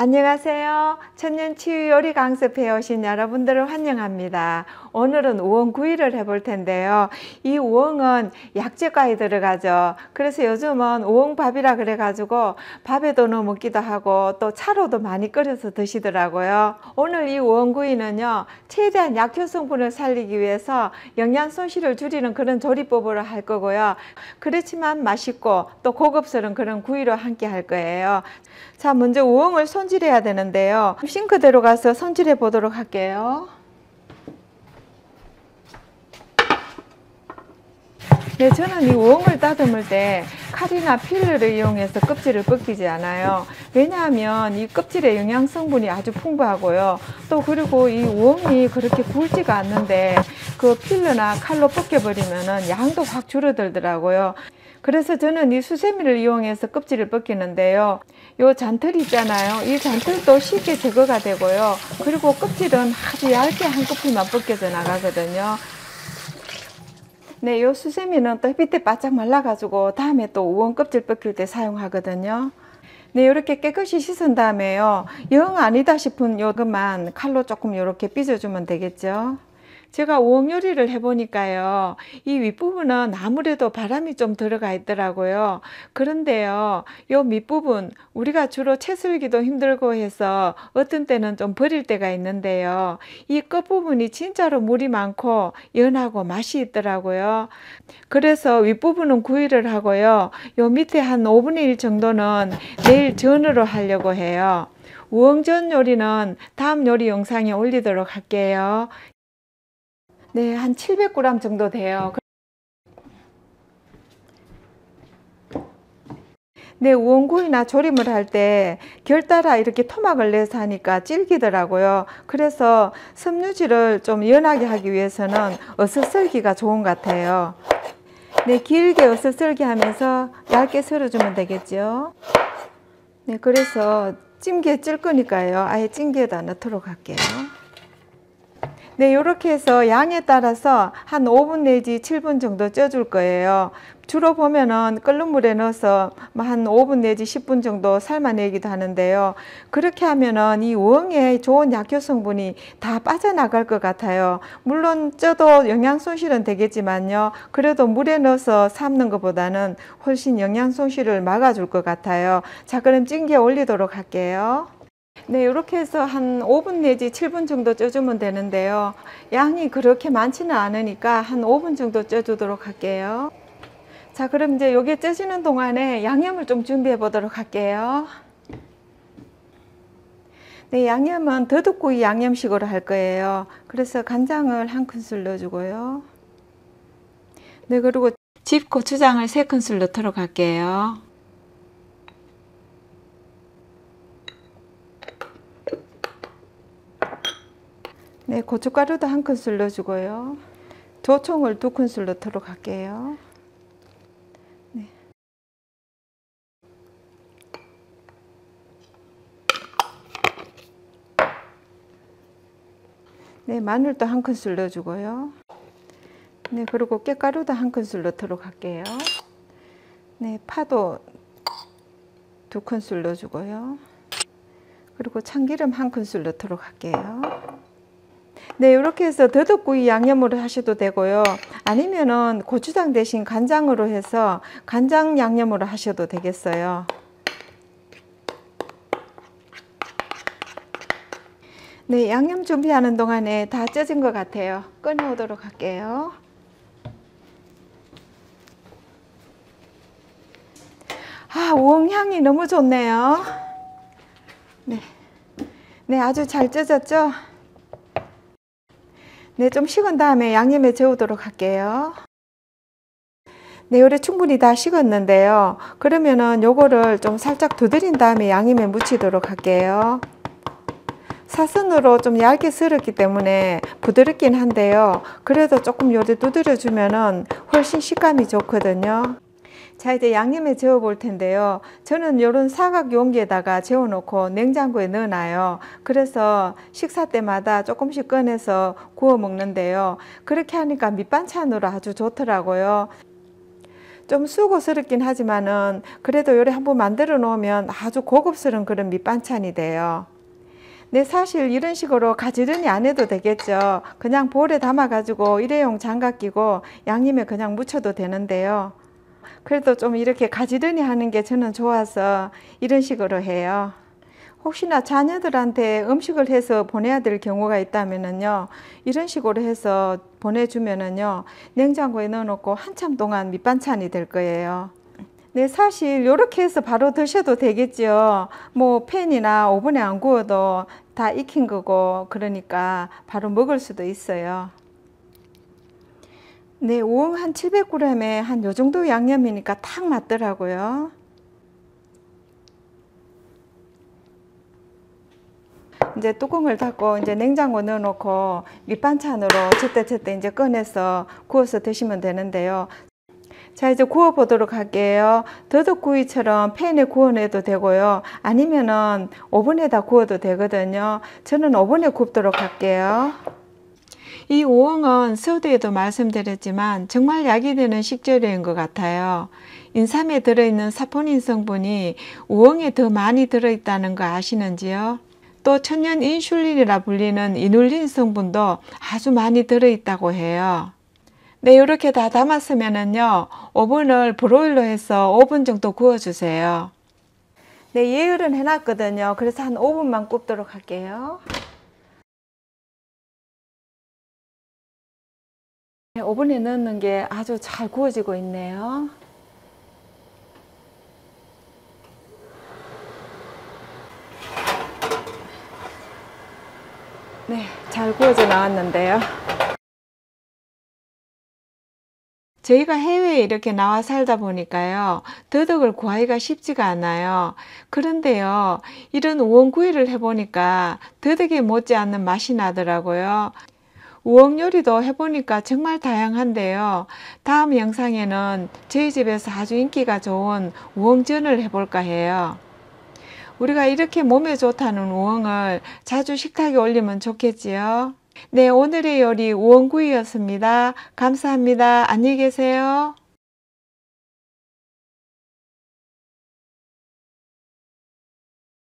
안녕하세요. 천년치유 요리 강습해 오신 여러분들을 환영합니다. 오늘은 우엉구이를 해볼 텐데요. 이 우엉은 약재가에 들어가죠. 그래서 요즘은 우엉밥이라 그래가지고 밥에도 넣어 먹기도 하고 또 차로도 많이 끓여서 드시더라고요. 오늘 이 우엉구이는요, 최대한 약효 성분을 살리기 위해서 영양 손실을 줄이는 그런 조리법으로 할 거고요. 그렇지만 맛있고 또 고급스러운 그런 구이로 함께 할 거예요. 자, 먼저 우엉을 손질해야 되는데요. 싱크대로 가서 손질해 보도록 할게요. 네, 저는 이 우엉을 다듬을 때 칼이나 필러를 이용해서 껍질을 벗기지 않아요. 왜냐하면 이 껍질의 영양 성분이 아주 풍부하고요. 또 그리고 이 우엉이 그렇게 굵지가 않는데 그 필러나 칼로 벗겨버리면 양도 확 줄어들더라고요. 그래서 저는 이 수세미를 이용해서 껍질을 벗기는데요. 요 잔털 있잖아요. 이 잔털도 쉽게 제거가 되고요. 그리고 껍질은 아주 얇게 한꺼풀만 벗겨져 나가거든요. 네, 요 수세미는 또 햇빛에 바짝 말라가지고 다음에 또 우엉 껍질 벗길 때 사용하거든요. 네, 이렇게 깨끗이 씻은 다음에요. 영 아니다 싶은 요것만 칼로 조금 이렇게 빚어주면 되겠죠. 제가 우엉 요리를 해보니까요, 이 윗부분은 아무래도 바람이 좀 들어가 있더라고요. 그런데요, 요 밑부분 우리가 주로 채 썰기도 힘들고 해서 어떤 때는 좀 버릴 때가 있는데요, 이 끝부분이 진짜로 물이 많고 연하고 맛이 있더라고요. 그래서 윗부분은 구이를 하고요, 요 밑에 한 5분의 1 정도는 내일 전으로 하려고 해요. 우엉전 요리는 다음 요리 영상에 올리도록 할게요. 네, 한 700g 정도 돼요. 네, 우엉구이나 조림을 할 때 결 따라 이렇게 토막을 내서 하니까 질기더라고요. 그래서 섬유질을 좀 연하게 하기 위해서는 어슷썰기가 좋은 것 같아요. 네, 길게 어슷썰기 하면서 얇게 썰어주면 되겠죠. 네, 그래서 찜기에 찔 거니까요. 아예 찜기에다 넣도록 할게요. 네, 이렇게 해서 양에 따라서 한 5분 내지 7분 정도 쪄줄 거예요. 주로 보면은 끓는 물에 넣어서 한 5분 내지 10분 정도 삶아내기도 하는데요. 그렇게 하면은 이 우엉의 좋은 약효 성분이 다 빠져나갈 것 같아요. 물론 쪄도 영양 손실은 되겠지만요. 그래도 물에 넣어서 삶는 것보다는 훨씬 영양 손실을 막아줄 것 같아요. 자, 그럼 찜기에 올리도록 할게요. 네, 이렇게 해서 한 5분 내지 7분 정도 쪄주면 되는데요. 양이 그렇게 많지는 않으니까 한 5분 정도 쪄주도록 할게요. 자, 그럼 이제 요게 쪄지는 동안에 양념을 좀 준비해 보도록 할게요. 네, 양념은 더덕구이 양념식으로 할 거예요. 그래서 간장을 1큰술 넣어주고요. 네, 그리고 집 고추장을 3큰술 넣도록 할게요. 네, 고춧가루도 1큰술 넣어주고요. 조청을 2큰술 넣도록 할게요. 네. 네, 마늘도 1큰술 넣어주고요. 네, 그리고 깻가루도 1큰술 넣도록 할게요. 네, 파도 2큰술 넣어주고요. 그리고 참기름 1큰술 넣도록 할게요. 네, 이렇게 해서 더덕구이 양념으로 하셔도 되고요. 아니면은 고추장 대신 간장으로 해서 간장 양념으로 하셔도 되겠어요. 네, 양념 준비하는 동안에 다 쪄진 것 같아요. 꺼내오도록 할게요. 아, 우엉 향이 너무 좋네요. 네, 네, 아주 잘 쪄졌죠? 네, 좀 식은 다음에 양념에 재우도록 할게요. 네, 요래 충분히 다 식었는데요. 그러면은 요거를 좀 살짝 두드린 다음에 양념에 묻히도록 할게요. 사선으로 좀 얇게 썰었기 때문에 부드럽긴 한데요. 그래도 조금 요래 두드려 주면은 훨씬 식감이 좋거든요. 자, 이제 양념에 재워 볼 텐데요. 저는 이런 사각 용기에다가 재워 놓고 냉장고에 넣어 놔요. 그래서 식사 때마다 조금씩 꺼내서 구워 먹는데요. 그렇게 하니까 밑반찬으로 아주 좋더라고요. 좀 수고스럽긴 하지만은 그래도 요래 한번 만들어 놓으면 아주 고급스러운 그런 밑반찬이 돼요. 네, 사실 이런 식으로 가지런히 안 해도 되겠죠. 그냥 볼에 담아 가지고 일회용 장갑 끼고 양념에 그냥 묻혀도 되는데요. 그래도 좀 이렇게 가지런히 하는 게 저는 좋아서 이런 식으로 해요. 혹시나 자녀들한테 음식을 해서 보내야 될 경우가 있다면요, 이런 식으로 해서 보내주면요, 냉장고에 넣어놓고 한참 동안 밑반찬이 될 거예요. 네, 사실 이렇게 해서 바로 드셔도 되겠죠. 뭐 팬이나 오븐에 안 구워도 다 익힌 거고, 그러니까 바로 먹을 수도 있어요. 네, 우엉 한 700g에 한 요 정도 양념이니까 딱 맞더라고요. 이제 뚜껑을 닫고 이제 냉장고 넣어놓고 밑반찬으로 저때 이제 꺼내서 구워서 드시면 되는데요. 자, 이제 구워 보도록 할게요. 더덕구이처럼 팬에 구워내도 되고요. 아니면은 오븐에다 구워도 되거든요. 저는 오븐에 굽도록 할게요. 이 우엉은 서두에도 말씀드렸지만 정말 약이 되는 식재료인 것 같아요. 인삼에 들어있는 사포닌 성분이 우엉에 더 많이 들어있다는 거 아시는지요? 또 천연 인슐린이라 불리는 이눌린 성분도 아주 많이 들어있다고 해요. 네, 이렇게 다 담았으면은요, 오븐을 브로일러 해서 5분 정도 구워주세요. 네, 예열은 해놨거든요. 그래서 한 5분만 굽도록 할게요. 네, 오븐에 넣는 게 아주 잘 구워지고 있네요. 네, 잘 구워져 나왔는데요. 저희가 해외에 이렇게 나와 살다 보니까요, 더덕을 구하기가 쉽지가 않아요. 그런데요, 이런 우엉구이를 해보니까 더덕에 못지않는 맛이 나더라고요. 우엉 요리도 해보니까 정말 다양한데요. 다음 영상에는 저희 집에서 아주 인기가 좋은 우엉전을 해볼까 해요. 우리가 이렇게 몸에 좋다는 우엉을 자주 식탁에 올리면 좋겠지요. 네, 오늘의 요리 우엉구이였습니다. 감사합니다. 안녕히 계세요.